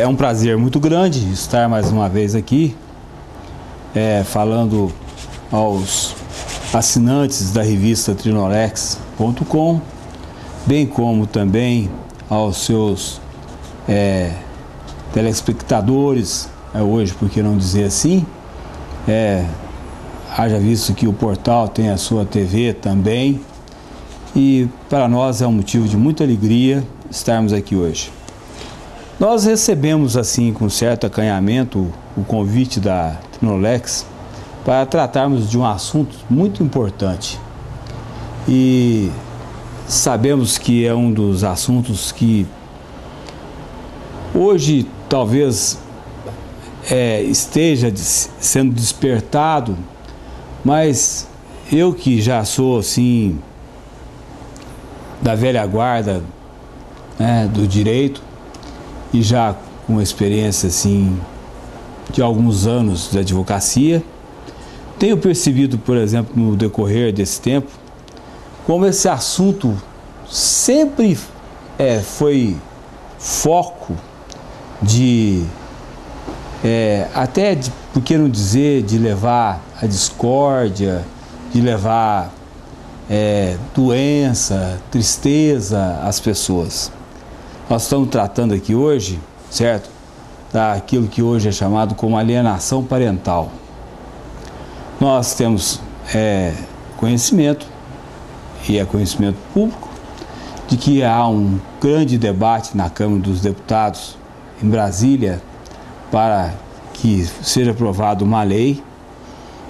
um prazer muito grande estar mais uma vez aqui, falando aos assinantes da revista Trinolex.com, bem como também aos seus telespectadores, hoje, por que não dizer assim, haja visto que o portal tem a sua TV também, e para nós é um motivo de muita alegria estarmos aqui hoje. Nós recebemos assim com certo acanhamento o convite da Trinolex para tratarmos de um assunto muito importante, e sabemos que é um dos assuntos que hoje talvez esteja sendo despertado, mas eu que já sou assim da velha guarda, do direito, e já com experiência assim de alguns anos de advocacia, tenho percebido, por exemplo, no decorrer desse tempo, como esse assunto sempre foi foco de até de, por que não dizer, de levar a discórdia, de levar doença, tristeza às pessoas. Nós estamos tratando aqui hoje, certo, daquilo que hoje é chamado como alienação parental. Nós temos conhecimento, e é conhecimento público, de que há um grande debate na Câmara dos Deputados em Brasília para que seja aprovada uma lei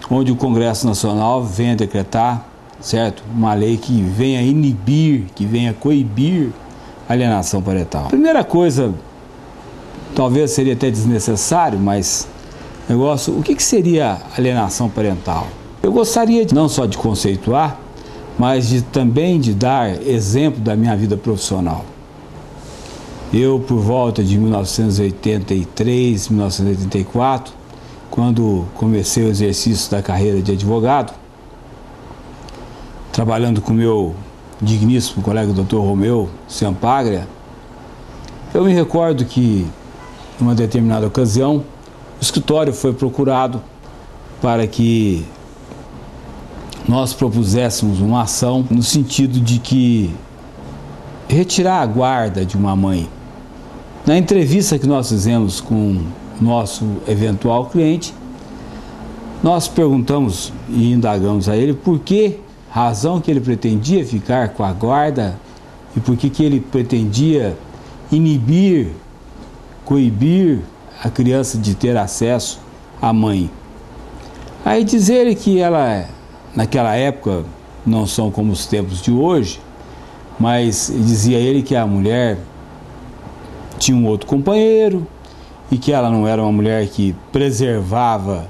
onde o Congresso Nacional venha decretar, certo, uma lei que venha inibir, que venha coibir a alienação parental. A primeira coisa, talvez seria até desnecessário, mas o que seria alienação parental? Eu gostaria não só de conceituar, mas também de dar exemplo da minha vida profissional. Eu, por volta de 1983, 1984, quando comecei o exercício da carreira de advogado, trabalhando com o meu digníssimo colega Dr. Romeu Sampagria, eu me recordo que, em uma determinada ocasião, o escritório foi procurado para que nós propuséssemos uma ação no sentido de que retirar a guarda de uma mãe. Na entrevista que nós fizemos com o nosso eventual cliente, nós perguntamos e indagamos a ele por que razão que ele pretendia ficar com a guarda e por que ele pretendia inibir, coibir a criança de ter acesso à mãe. Aí dizer que ela, naquela época, não são como os tempos de hoje, mas dizia ele que a mulher tinha um outro companheiro e que ela não era uma mulher que preservava,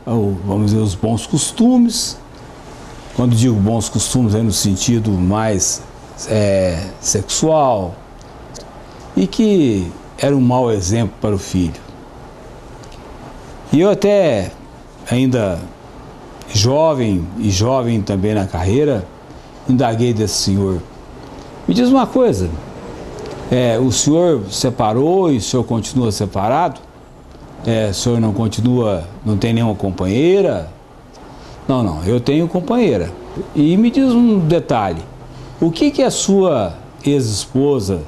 vamos dizer, os bons costumes. Quando digo bons costumes é no sentido mais sexual, e que era um mau exemplo para o filho. E eu até ainda jovem também na carreira, indaguei desse senhor: me diz uma coisa, o senhor separou e o senhor continua separado? O senhor não tem nenhuma companheira? Não, eu tenho companheira. E me diz um detalhe: o que a sua ex-esposa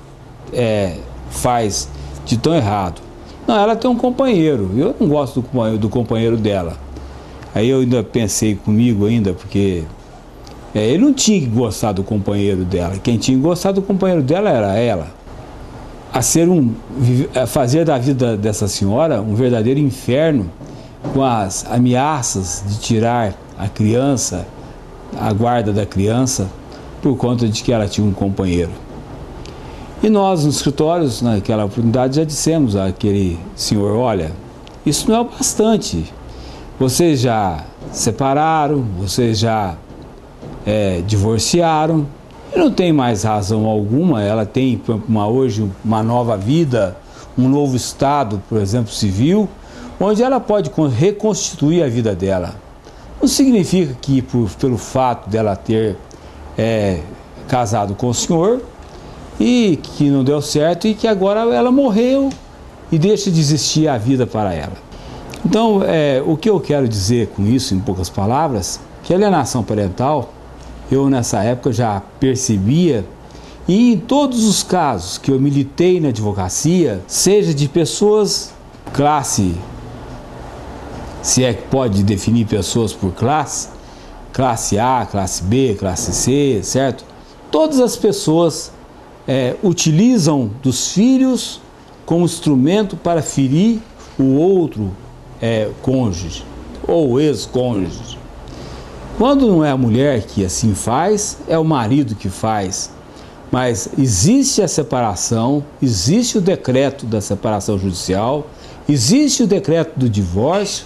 faz de tão errado? Não, ela tem um companheiro, eu não gosto do companheiro dela. Aí eu ainda pensei comigo porque ele não tinha que gostar do companheiro dela, quem tinha que gostar do companheiro dela era ela. Fazer da vida dessa senhora um verdadeiro inferno, com as ameaças de tirar a criança, a guarda da criança, por conta de que ela tinha um companheiro. E nós, nos escritórios, naquela oportunidade, já dissemos àquele senhor: olha, isso não é o bastante. Vocês já separaram, vocês já divorciaram, e não tem mais razão alguma. Ela tem hoje uma nova vida, um novo estado, por exemplo, civil, onde ela pode reconstituir a vida dela. Não significa que pelo fato dela ter casado com o senhor e que não deu certo e que agora ela morreu e deixa de existir a vida para ela. Então, o que eu quero dizer com isso, em poucas palavras, que a alienação parental, eu nessa época já percebia, e em todos os casos que eu militei na advocacia, seja de pessoas, classe, se é que pode definir pessoas por classe A, classe B, classe C, certo? Todas as pessoas utilizam dos filhos como instrumento para ferir o outro cônjuge ou ex-cônjuge. Quando não é a mulher que assim faz, é o marido que faz. Mas existe a separação, existe o decreto da separação judicial, existe o decreto do divórcio,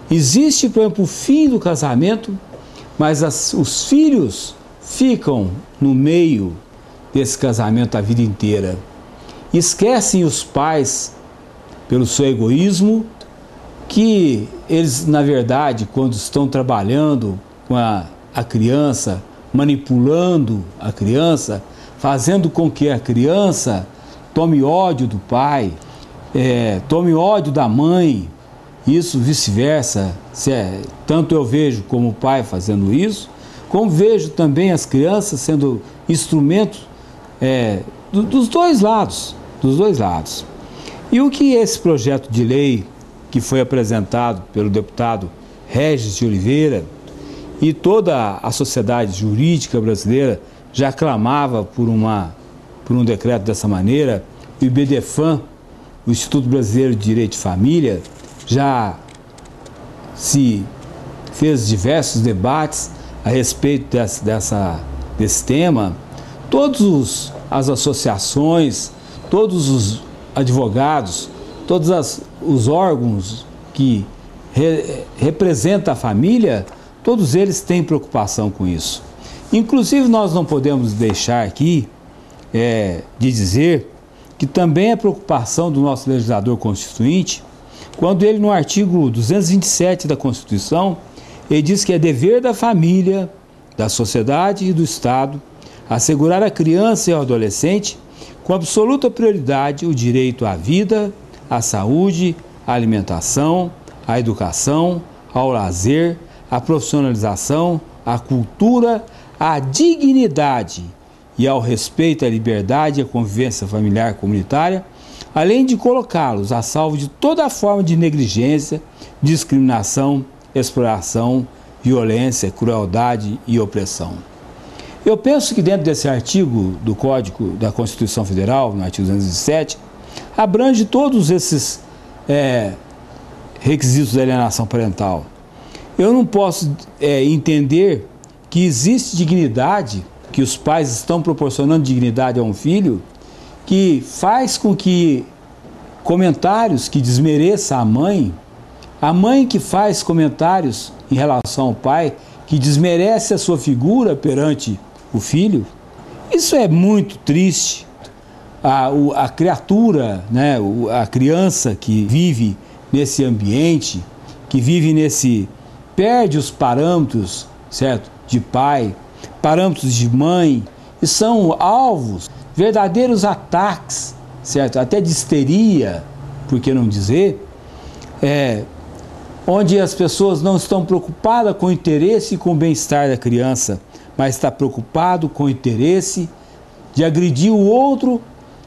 existe, por exemplo, o fim do casamento, mas os filhos ficam no meio desse casamento a vida inteira. Esquecem os pais, pelo seu egoísmo, que eles, na verdade, quando estão trabalhando com a criança, manipulando a criança, fazendo com que a criança tome ódio do pai, tome ódio da mãe, isso vice-versa. Tanto eu vejo como pai fazendo isso, como vejo também as crianças sendo instrumentos dos dois lados. E o que esse projeto de lei que foi apresentado pelo deputado Regis de Oliveira e toda a sociedade jurídica brasileira já clamava por um decreto dessa maneira, e o IBDFAM, o Instituto Brasileiro de Direito de Família, já se fez diversos debates a respeito desse tema. Todas as associações, todos os advogados, todos os órgãos que representam a família, todos eles têm preocupação com isso. Inclusive, nós não podemos deixar aqui de dizer que também é preocupação do nosso legislador constituinte, quando ele, no artigo 227 da Constituição, ele diz que é dever da família, da sociedade e do Estado assegurar à criança e ao adolescente, com absoluta prioridade, o direito à vida, à saúde, à alimentação, à educação, ao lazer, à profissionalização, à cultura, à dignidade e ao respeito à liberdade e à convivência familiar comunitária, além de colocá-los a salvo de toda forma de negligência, discriminação, exploração, violência, crueldade e opressão. Eu penso que dentro desse artigo do Código da Constituição Federal, no artigo 207, abrange todos esses requisitos da alienação parental. Eu não posso entender que existe dignidade, que os pais estão proporcionando dignidade a um filho, que faz com que comentários que desmereçam a mãe que faz comentários em relação ao pai, que desmerece a sua figura perante o filho. Isso é muito triste. A criatura, né, a criança que vive nesse ambiente, que vive perde os parâmetros, certo, de pai, parâmetros de mãe, e são alvos, verdadeiros ataques, certo, até de histeria, por que não dizer, onde as pessoas não estão preocupadas com o interesse e com o bem-estar da criança, mas está preocupado com o interesse de agredir o outro,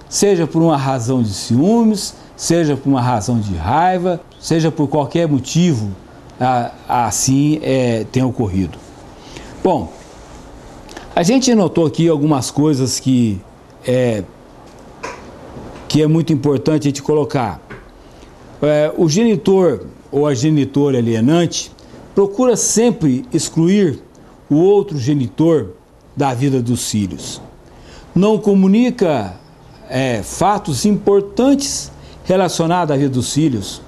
seja por uma razão de ciúmes, seja por uma razão de raiva, seja por qualquer motivo, assim tem ocorrido. Bom, a gente notou aqui algumas coisas que é muito importante a gente colocar. O genitor ou a genitora alienante procura sempre excluir o outro genitor da vida dos filhos. Não comunica fatos importantes relacionados à vida dos filhos.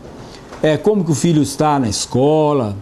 Como que o filho está na escola,